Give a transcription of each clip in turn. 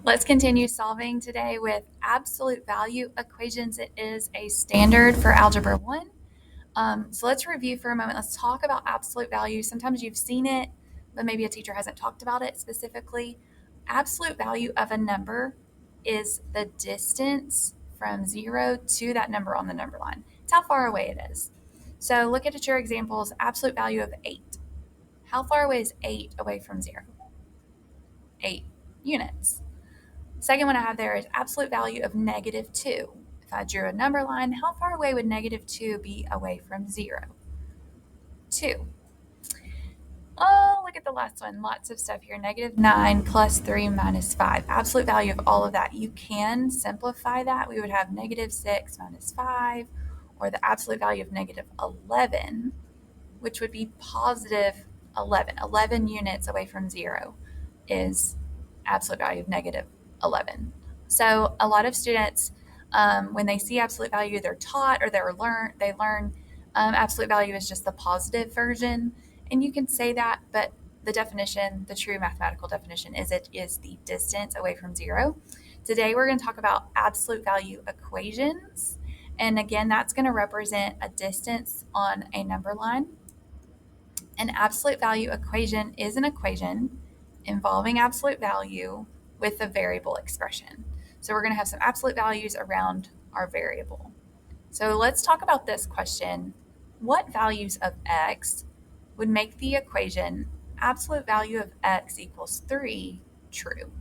Let's continue solving today with absolute value equations. It is a standard for Algebra 1. So let's review for a moment. Let's talk about absolute value. Sometimes you've seen it, but maybe a teacher hasn't talked about it specifically. Absolute value of a number is the distance from 0 to that number on the number line. It's how far away it is. So look at your examples. Absolute value of 8. How far away is 8 away from 0? 8 units. Second one I have there is absolute value of -2. If I drew a number line, how far away would -2 be away from 0? 2. Oh, look at the last one. Lots of stuff here. -9 plus 3 minus 5. Absolute value of all of that. You can simplify that. We would have -6 minus 5, or the absolute value of -11, which would be positive 11. 11 units away from 0 is absolute value of -11. So a lot of students, when they see absolute value, they're taught or they learn absolute value is just the positive version. And you can say that, but the definition, the true mathematical definition, is it is the distance away from 0. Today we're going to talk about absolute value equations. And again, that's going to represent a distance on a number line. An absolute value equation is an equation involving absolute value with a variable expression. So we're going to have some absolute values around our variable. So let's talk about this question. What values of x would make the equation absolute value of x equals 3 true?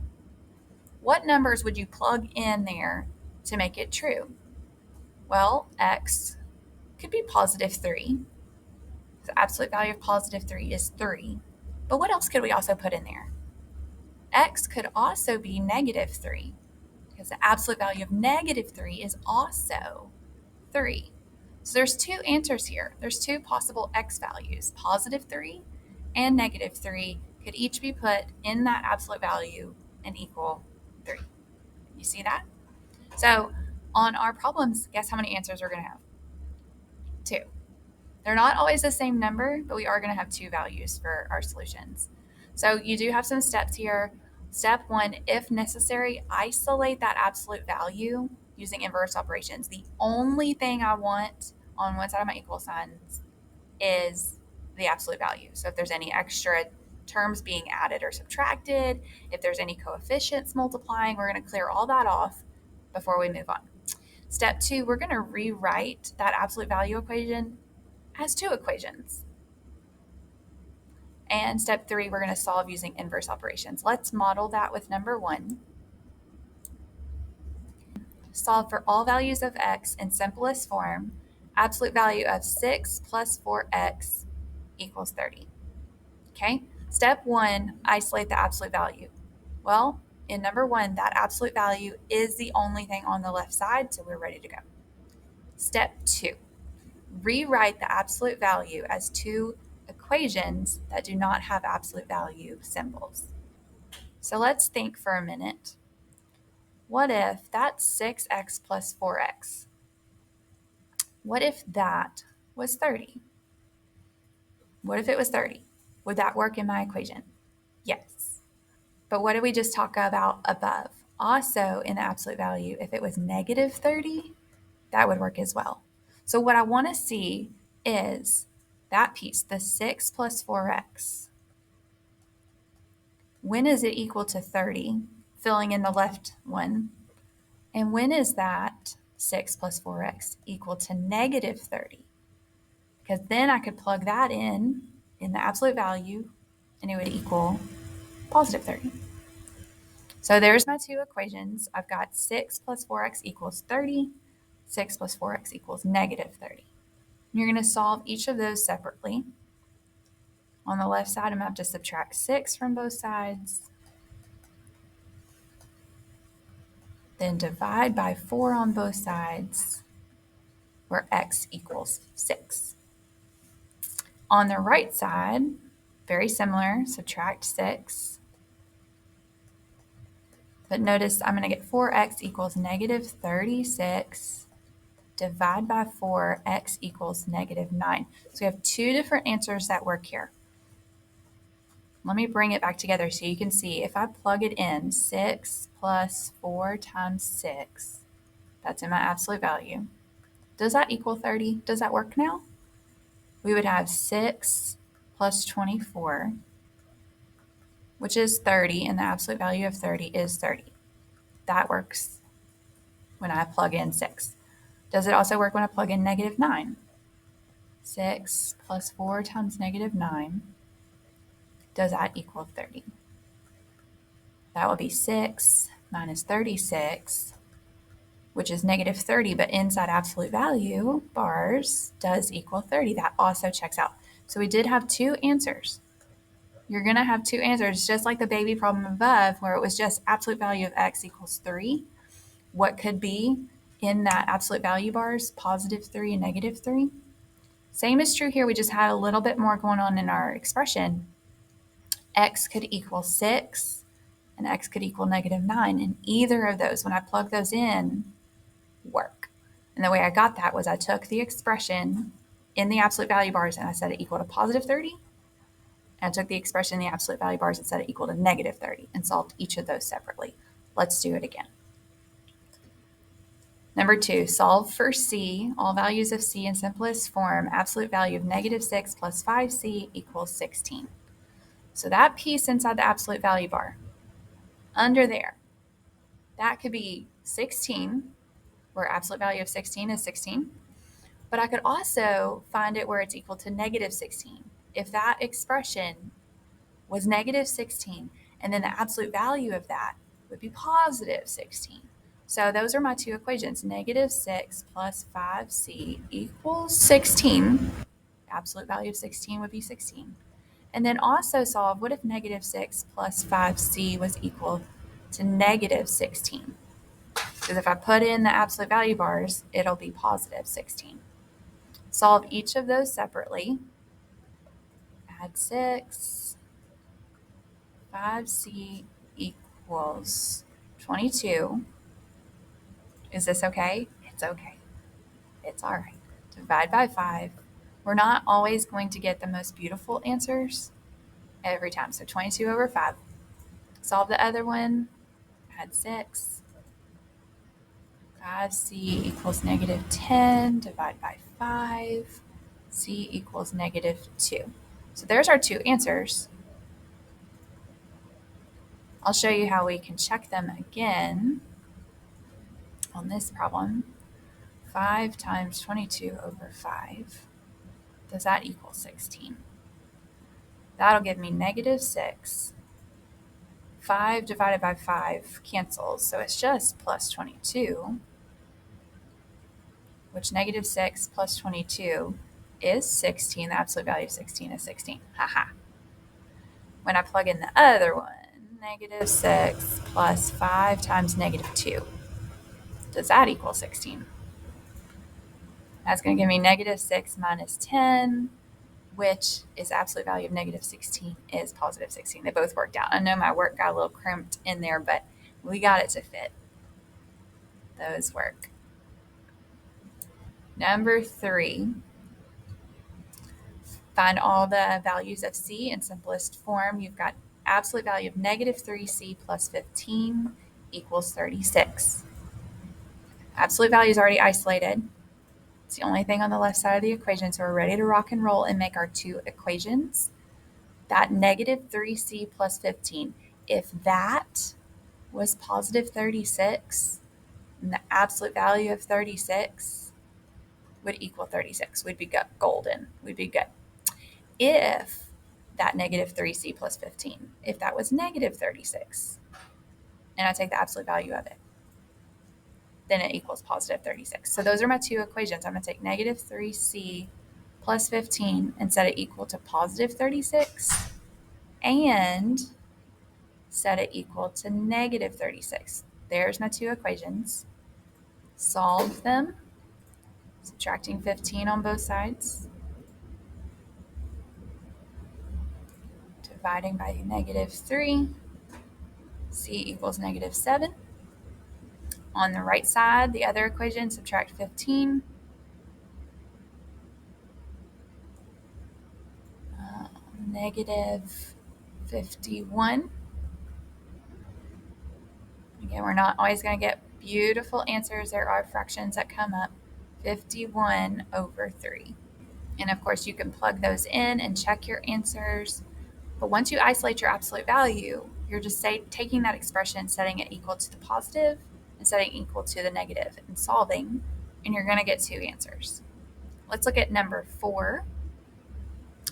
What numbers would you plug in there to make it true? Well, x could be positive 3. The absolute value of positive 3 is 3. But what else could we also put in there? X could also be -3, because the absolute value of -3 is also 3. So there's two answers here. There's two possible x values. Positive 3 and -3 could each be put in that absolute value and equal 3. You see that? So on our problems, guess how many answers we're going to have? 2. They're not always the same number, but we are going to have two values for our solutions. So you do have some steps here. Step 1, if necessary, isolate that absolute value using inverse operations. The only thing I want on one side of my equal signs is the absolute value. So if there's any extra terms being added or subtracted, if there's any coefficients multiplying, we're going to clear all that off before we move on. Step 2, we're going to rewrite that absolute value equation as two equations. And step 3, we're going to solve using inverse operations. Let's model that with number 1. Solve for all values of x in simplest form. Absolute value of 6 plus 4x equals 30. Okay, step 1, isolate the absolute value. Well, in number 1, that absolute value is the only thing on the left side, so we're ready to go. Step 2, rewrite the absolute value as two equations that do not have absolute value symbols. So let's think for a minute. What if that's 6x plus 4x? What if that was 30? What if it was 30? Would that work in my equation? Yes. But what did we just talk about above? Also, in the absolute value, if it was -30, that would work as well. So what I want to see is that piece, the 6 plus 4x. When is it equal to 30? Filling in the left one. And when is that 6 plus 4x equal to -30? Because then I could plug that in the absolute value, and it would equal positive 30. So there's my two equations. I've got 6 plus 4x equals 30. 6 plus 4x equals -30. You're going to solve each of those separately. On the left side, I'm going to have to subtract 6 from both sides. Then divide by 4 on both sides, where x equals 6. On the right side, very similar, subtract 6. But notice I'm going to get 4x equals -36. Divide by 4, x equals -9. So we have two different answers that work here. Let me bring it back together so you can see if I plug it in, 6 plus 4 times 6, that's in my absolute value. Does that equal 30? Does that work now? We would have 6 plus 24, which is 30, and the absolute value of 30 is 30. That works when I plug in 6. Does it also work when I plug in negative 9? 6 plus 4 times negative 9, does that equal 30? That will be 6 minus 36, which is negative 30, but inside absolute value bars does equal 30. That also checks out. So we did have two answers. You're going to have two answers, just like the baby problem above, where it was just absolute value of x equals 3. What could be in that absolute value bars, positive 3 and negative 3? Same is true here. We just had a little bit more going on in our expression. X could equal 6 and x could equal negative 9. And either of those, when I plug those in, work. And the way I got that was I took the expression in the absolute value bars and I set it equal to positive 30. And I took the expression in the absolute value bars and set it equal to negative 30 and solved each of those separately. Let's do it again. Number 2, solve for C, all values of C in simplest form, absolute value of negative 6 plus 5C equals 16. So that piece inside the absolute value bar, under there, that could be 16, where absolute value of 16 is 16. But I could also find it where it's equal to negative 16. If that expression was negative 16, and then the absolute value of that would be positive 16. So those are my two equations. Negative 6 plus 5c equals 16. Absolute value of 16 would be 16. And then also solve, what if negative 6 plus 5c was equal to negative 16? Because if I put in the absolute value bars, it'll be positive 16. Solve each of those separately. Add 6. 5c equals 22. Is this okay? It's okay. It's all right. Divide by 5. We're not always going to get the most beautiful answers every time. So 22 over 5. Solve the other one. Add 6. 5c equals negative 10. Divide by 5. C equals negative 2. So there's our two answers. I'll show you how we can check them again on this problem. 5 times 22 over 5. Does that equal 16? That'll give me negative 6. 5 divided by 5 cancels, so it's just plus 22, which negative 6 plus 22 is 16. The absolute value of 16 is 16. Haha. When I plug in the other one, negative 6 plus 5 times negative 2, does that equal 16? That's going to give me negative 6 minus 10, which is absolute value of negative 16 is positive 16. They both worked out. I know my work got a little crimped in there, but we got it to fit. Those work. Number 3, find all the values of C in simplest form. You've got absolute value of negative 3C plus 15 equals 36. Absolute value is already isolated. It's the only thing on the left side of the equation, so we're ready to rock and roll and make our two equations. That negative 3c plus 15, if that was positive 36, and the absolute value of 36 would equal 36, we'd be golden. We'd be good. If that negative 3c plus 15, if that was negative 36, and I take the absolute value of it, then it equals positive 36. So those are my two equations. I'm going to take negative 3c plus 15 and set it equal to positive 36 and set it equal to negative 36. There's my two equations. Solve them, subtracting 15 on both sides, dividing by negative 3, c equals negative 7. On the right side, the other equation, subtract 15. Negative 51. Again, we're not always going to get beautiful answers. There are fractions that come up. 51 over 3. And of course, you can plug those in and check your answers. But once you isolate your absolute value, you're just taking that expression, setting it equal to the positive, and setting it equal to the negative, and solving, and you're going to get 2 answers. Let's look at number 4.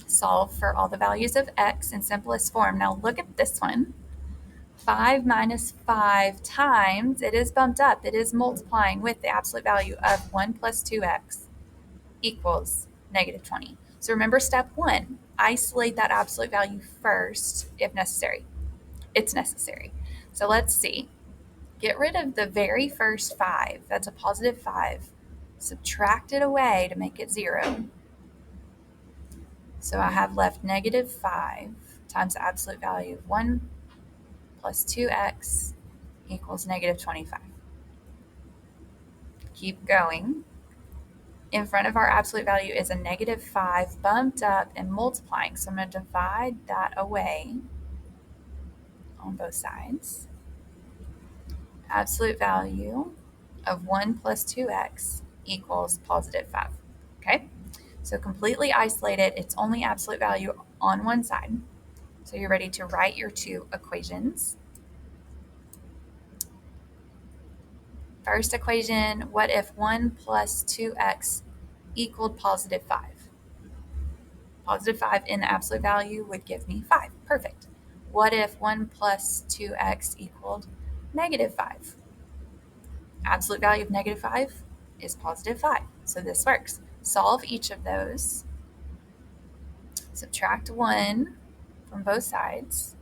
Solve for all the values of x in simplest form. Now look at this one. 5 minus 5 times, it is bumped up, it is multiplying with the absolute value of 1 plus 2x equals negative 20. So remember step 1, isolate that absolute value first if necessary. It's necessary. So let's see. Get rid of the very first 5, that's a positive 5. Subtract it away to make it 0. So I have left negative 5 times the absolute value of 1 plus 2x equals negative 25. Keep going. In front of our absolute value is a negative 5 bumped up and multiplying. So I'm going to divide that away on both sides. Absolute value of 1 plus 2x equals positive 5. Okay? So completely isolated, it's only absolute value on one side. So you're ready to write your 2 equations. First equation, what if 1 plus 2x equaled positive 5? Positive 5 in the absolute value would give me 5. Perfect. What if 1 plus 2x equaled negative 5? Absolute value of negative 5 is positive 5. So this works. Solve each of those. Subtract 1 from both sides.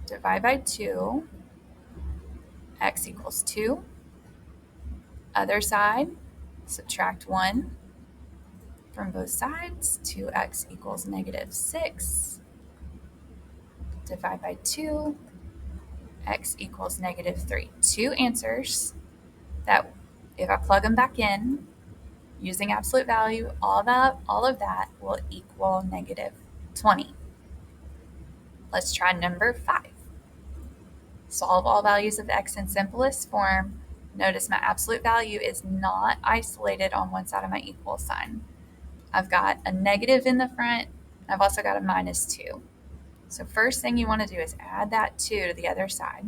Divide by 2. X equals 2. Other side, subtract 1 from both sides. 2x equals negative 6. Divide by 2. X equals negative 3. 2 answers that, if I plug them back in using absolute value, all of that will equal negative 20. Let's try number 5. Solve all values of x in simplest form. Notice my absolute value is not isolated on one side of my equal sign. I've got a negative in the front. I've also got a minus 2. So first thing you want to do is add that 2 to the other side.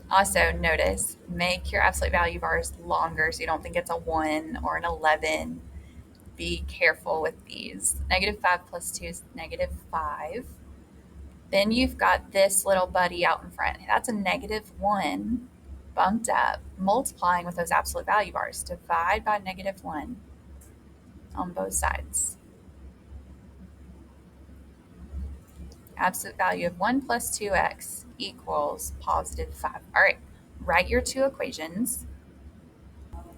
Also notice, make your absolute value bars longer so you don't think it's a 1 or an 11. Be careful with these. Negative 5 plus 2 is negative 5. Then you've got this little buddy out in front. That's a negative 1 bumped up, multiplying with those absolute value bars. Divide by negative 1 on both sides. Absolute value of 1 plus 2x equals positive 5. All right, write your 2 equations.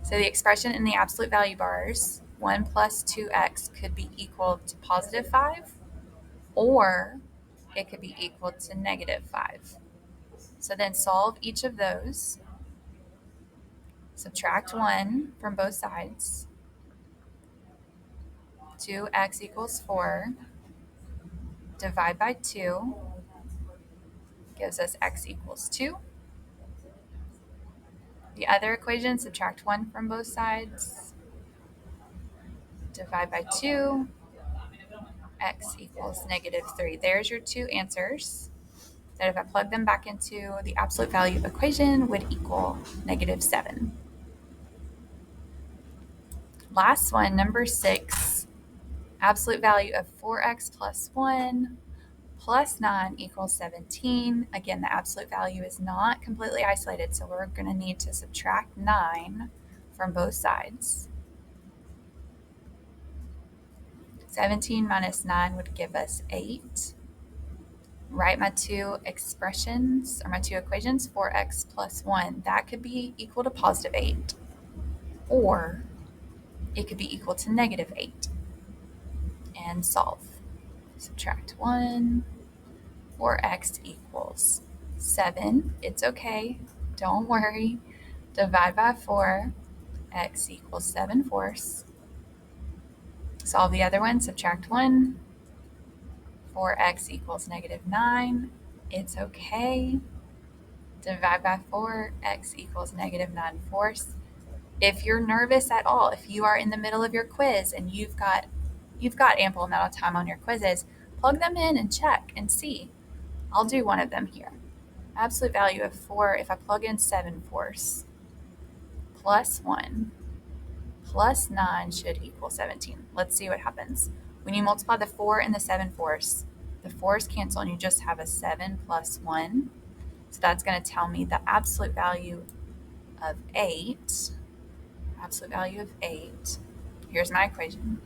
So the expression in the absolute value bars, 1 plus 2x, could be equal to positive 5, or it could be equal to negative 5. So then solve each of those. Subtract 1 from both sides. 2x equals 4. Divide by 2 gives us x equals 2. The other equation, subtract 1 from both sides. Divide by 2. X equals negative 3. There's your 2 answers that, if I plug them back into the absolute value equation, would equal negative 7. Last one, number 6. Absolute value of 4x plus 1 plus 9 equals 17. Again, the absolute value is not completely isolated, so we're going to need to subtract 9 from both sides. 17 minus 9 would give us 8. Write my 2 expressions, or my 2 equations. 4x plus 1, that could be equal to positive 8, or it could be equal to negative 8. And solve. Subtract 1. 4x equals 7. It's okay. Don't worry. Divide by 4. X equals 7 fourths. Solve the other one, subtract 1. 4x equals -9. It's okay. Divide by 4, x equals -9/4. If you're nervous at all, if you are in the middle of your quiz and you've got ample amount of time on your quizzes, plug them in and check and see. I'll do one of them here. Absolute value of 4, if I plug in 7/4 plus 1 plus 9 should equal 17. Let's see what happens. When you multiply the 4 and the 7/4, the 4's cancel and you just have a 7 plus 1. So that's going to tell me the absolute value of 8. Absolute value of 8. Here's my equation.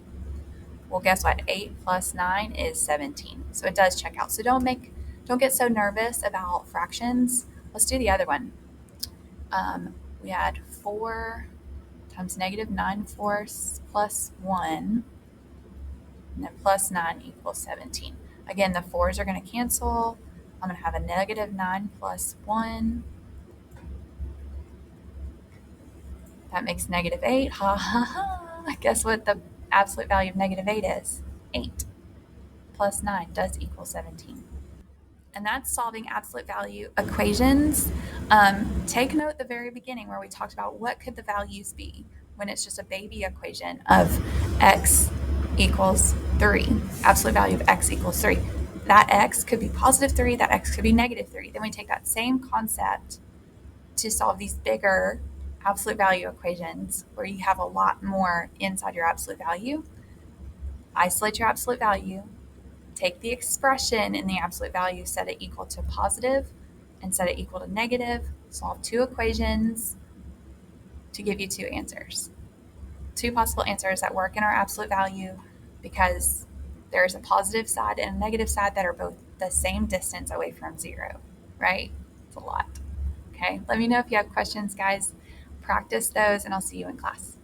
Well, guess what? 8 plus 9 is 17. So it does check out. So don't get so nervous about fractions. Let's do the other one. We had 4 times -9/4 plus 1, and then plus 9 equals 17. Again, the 4's are going to cancel. I'm going to have a -9 plus 1. That makes -8. Ha ha ha. Guess what the absolute value of -8 is? 8 plus 9 does equal 17. And that's solving absolute value equations. Take note at the very beginning where we talked about what could the values be when it's just a baby equation of x equals 3, absolute value of x equals 3. That x could be +3, that x could be -3. Then we take that same concept to solve these bigger absolute value equations where you have a lot more inside your absolute value. Isolate your absolute value, take the expression in the absolute value, set it equal to positive and set it equal to negative, solve 2 equations to give you 2 answers. 2 possible answers that work in our absolute value because there's a positive side and a negative side that are both the same distance away from 0, right? It's a lot. Okay, let me know if you have questions, guys. Practice those, and I'll see you in class.